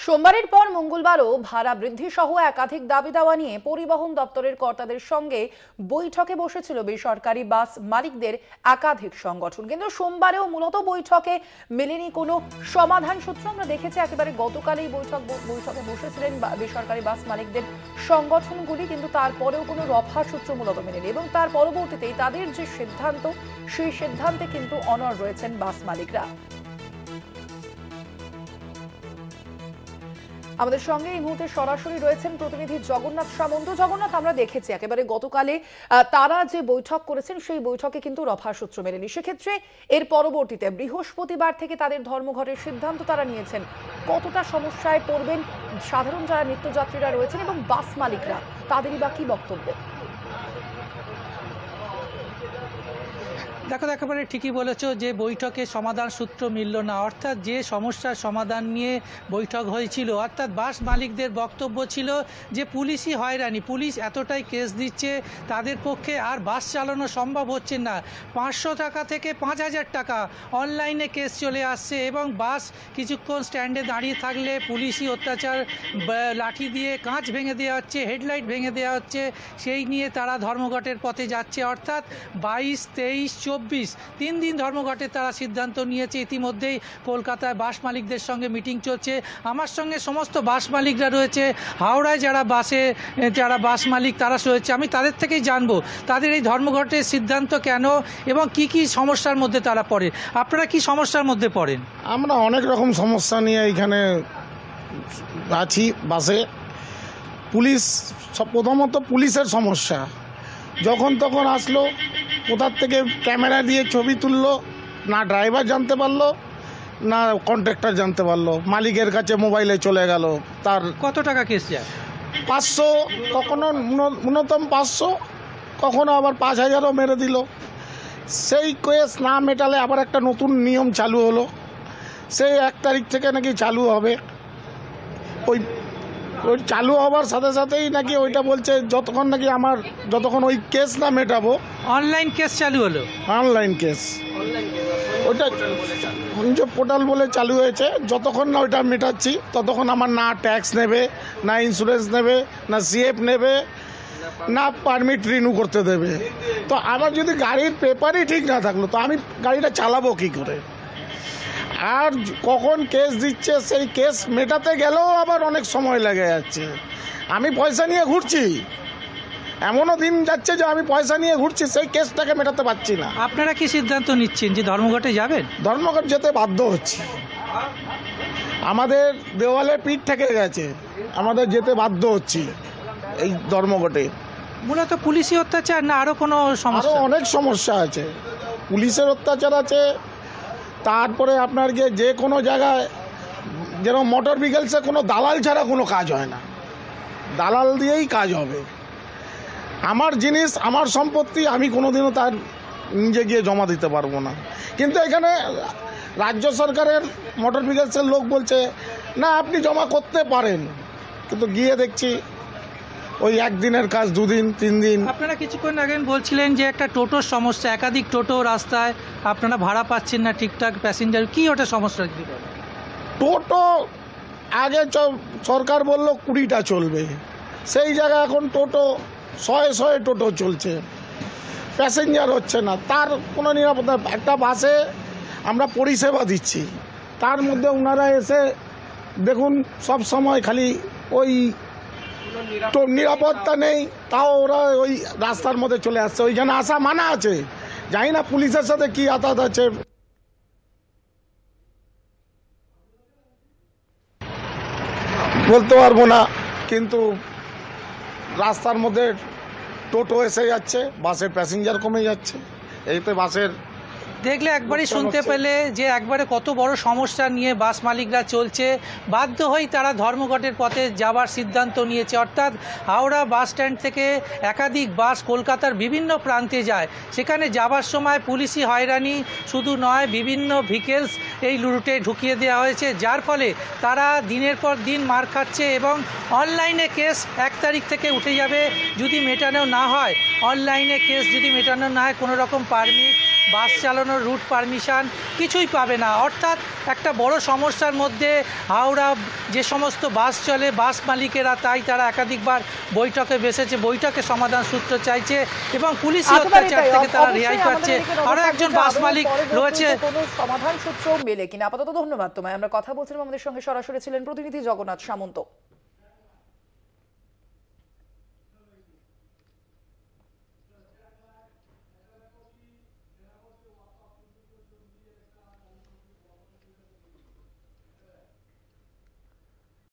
সোমবারের পর মঙ্গলবারও ভাড়া বৃদ্ধি সহ একাধিক দাবি দাওয়া নিয়ে পরিবহন দপ্তরের কর্তাদের সঙ্গে বৈঠকে বসেছিল বেসরকারি বাস মালিকদের একাধিক সংগঠন। কিন্তু সোমবারেও মূলত বৈঠকে মেলেনি কোনো সমাধান সূত্র। আমরা দেখেছি একেবারে গতকালই বৈঠকে বসেছিলেন বেসরকারি বাস মালিকদের সংগঠনগুলি, কিন্তু তারপরেও কোনো রফা সূত্র মূলত মেলেনি এবং তার পরবর্তীতেই তাদের যে সিদ্ধান্ত সেই সিদ্ধান্তে কিন্তু অনড় রয়েছেন বাস মালিকরা। আমাদের সঙ্গে এই মুহূর্তে সরাসরি রয়েছেন প্রতিনিধি জগন্নাথ সামন্ত। জগন্নাথ, আমরা দেখেছি একেবারে গতকালে তারা যে বৈঠক করেছেন সেই বৈঠকে কিন্তু রফা সূত্র মেলেনি। সেক্ষেত্রে এর পরবর্তীতে বৃহস্পতিবার থেকে তাদের ধর্মঘটের সিদ্ধান্ত তারা নিয়েছেন। কতটা সমস্যায় পড়বেন সাধারণ যারা নিত্যযাত্রীরা রয়েছেন এবং বাস মালিকরা, তাদেরই বা কি বক্তব্য? দেখো, একেবারে ঠিকই বলেছো যে বৈঠকে সমাধান সূত্র মিলল না। অর্থাৎ যে সমস্যার সমাধান নিয়ে বৈঠক হয়েছিল, অর্থাৎ বাস মালিকদের বক্তব্য ছিল যে পুলিশই হয়রানি, পুলিশ এতটাই কেস দিচ্ছে, তাদের পক্ষে আর বাস চালানো সম্ভব হচ্ছে না। 500 টাকা থেকে 5000 টাকা অনলাইনে কেস চলে আসছে এবং বাস কিছুক্ষণ স্ট্যান্ডে দাঁড়িয়ে থাকলে পুলিশি অত্যাচার, লাঠি দিয়ে কাঁচ ভেঙে দেওয়া হচ্ছে, হেডলাইট ভেঙে দেওয়া হচ্ছে। সেই নিয়ে তারা ধর্মঘটের পথে যাচ্ছে। অর্থাৎ 22, 23, 24 3 দিন ধর্মঘটে তারা সিদ্ধান্ত নিয়েছে। ইতিমধ্যেই কলকাতায় বাস মালিকদের সঙ্গে মিটিং চলছে। আমার সঙ্গে সমস্ত বাস মালিকরা রয়েছে। হাওড়ায় যারা বাস মালিক তারা রয়েছে। আমি তাদের থেকেই জানবো তাদের এই ধর্মঘটের সিদ্ধান্ত কেন এবং কি কি সমস্যার মধ্যে তারা পড়ে। আপনারা কি সমস্যার মধ্যে পড়েন? আমরা অনেক রকম সমস্যা নিয়ে এখানে আছি বাসে। প্রথমত পুলিশের সমস্যা। যখন তখন আসলো, কোথার থেকে ক্যামেরা দিয়ে ছবি তুললো, না ড্রাইভার জানতে পারলো না কন্ট্রাক্টর জানতে পারলো, মালিকের কাছে মোবাইলে চলে গেল। তার কত টাকা কেস যায়? 500, কখনো ন্যূনতম 500, কখনো আবার 5000ও মেরে দিল। সেই কেস না মেটালে আবার একটা নতুন নিয়ম চালু হলো, সেই 1 তারিখ থেকে নাকি চালু হবে। ওই চালু হবার সাথে সাথেই নাকি ওইটা বলছে যতক্ষণ ওই কেস না মেটাবো। অনলাইন কেস চালু হলো? অনলাইন কেস, ওইটা পোর্টাল বলে চালু হয়েছে। যতক্ষণ না ওইটা মেটাচ্ছি ততক্ষণ আমার না ট্যাক্স নেবে, না ইন্স্যুরেন্স নেবে, না সিএফ নেবে, না পারমিট রিনিউ করতে দেবে। তো আমার যদি গাড়ির পেপারই ঠিক না থাকলো তো আমি গাড়িটা চালাবো কী করে? আর কখন কেস দিচ্ছে, সেই কেস মেটাতে গেলেও আবার অনেক সময় লেগে যাচ্ছে। আমি পয়সা নিয়ে ঘুরছি, এমনও দিন যাচ্ছে যে আমি পয়সা নিয়ে ঘুরছি, সেই কেসটাকে মেটাতে পারছি না। আপনারা কি সিদ্ধান্ত নিচ্ছেন যে ধর্মঘটে যাবেন? ধর্মঘট যেতে বাধ্য হচ্ছি। আমাদের দেওয়ালে পিঠ থেকে গেছে, আমাদের যেতে বাধ্য হচ্ছি এই ধর্মঘটে। মূলত পুলিশি অত্যাচার না আরও কোনো সমস্যা? আরও অনেক সমস্যা আছে। পুলিশের অত্যাচার আছে, তারপরে আপনার গিয়ে যে কোনো জায়গায় যেরকম মোটর ভেহিকলসে কোনো দালাল ছাড়া কোনো কাজ হয় না, দালাল দিয়েই কাজ হবে। আমার জিনিস, আমার সম্পত্তি, আমি কোনোদিনও তার নিজে গিয়ে জমা দিতে পারবো না। কিন্তু এখানে রাজ্য সরকারের মোটর ভেহিকলসের লোক বলছে না আপনি জমা করতে পারেন, কিন্তু গিয়ে দেখছি ওই 1 দিনের কাজ 2 দিন 3 দিন। আপনারা কিছুক্ষণ আগে বলছিলেন যে একটা টোটোর সমস্যা, একাধিক টোটো রাস্তায়, আপনারা ভাড়া পাচ্ছেন না ঠিকঠাক প্যাসেঞ্জার, কি ওটা সমস্যা? টোটো আগে সরকার বলল 20টা চলবে, সেই জায়গায় এখন টোটো 100 টোটো চলছে, প্যাসেঞ্জার হচ্ছে না। তার কোনো নিরাপত্তা, একটা বাসে আমরা পরিষেবা দিচ্ছি, তার মধ্যে ওনারা এসে দেখুন সব সময় খালি ওই নিরাপত্তা নেই, তাও ওরা ওই রাস্তার মধ্যে চলে আসছে। ওইখানে আসা মানা আছে, জানি না পুলিশের সাথে কি আতাত আছে বলতে পারবো না, কিন্তু রাস্তার মধ্যে টোটো এসে যাচ্ছে, বাসের প্যাসেঞ্জার কমে যাচ্ছে। এইতে বাসের দেখলে একবারই শুনতে পেলে যে একবারে কত বড় সমস্যা নিয়ে বাস মালিকরা চলছে। বাধ্য হয়ে তারা ধর্মঘটের পথে যাবার সিদ্ধান্ত নিয়েছে। অর্থাৎ হাওড়া বাস স্ট্যান্ড থেকে একাধিক বাস কলকাতার বিভিন্ন প্রান্তে যায়, সেখানে যাবার সময় পুলিশি হয়রানি শুধু নয়, বিভিন্ন ভেহিকলস এই রুটে ঢুকিয়ে দেওয়া হয়েছে, যার ফলে তারা দিনের পর দিন মার খাচ্ছে। এবং অনলাইনে কেস 1 তারিখ থেকে উঠে যাবে যদি মেটানো না হয়। অনলাইনে কেস যদি মেটানো না হয়, কোনো রকম পারমিট বাস চালানোর রুট পারমিশন কিছুই পাবে না। অর্থাৎ একটা বড় সমস্যার মধ্যে হাওড়া যে সমস্ত বাস চলে বাস মালিকেরা, তাই তারা একাধিকবার বৈঠকে বসেছে, বৈঠকে সমাধান সূত্র চাইছে এবং পুলিশি অত্যাচার থেকে তারা রেহাই পাচ্ছে। আরও একজন বাস মালিক রয়েছে। কোনো সমাধান সূত্র মেলে কিনা আপাতত। ধন্যবাদ তোমায়। আমরা কথা বলছিলাম, আমাদের সঙ্গে সরাসরি ছিলেন প্রতিনিধি জগন্নাথ সামন্ত।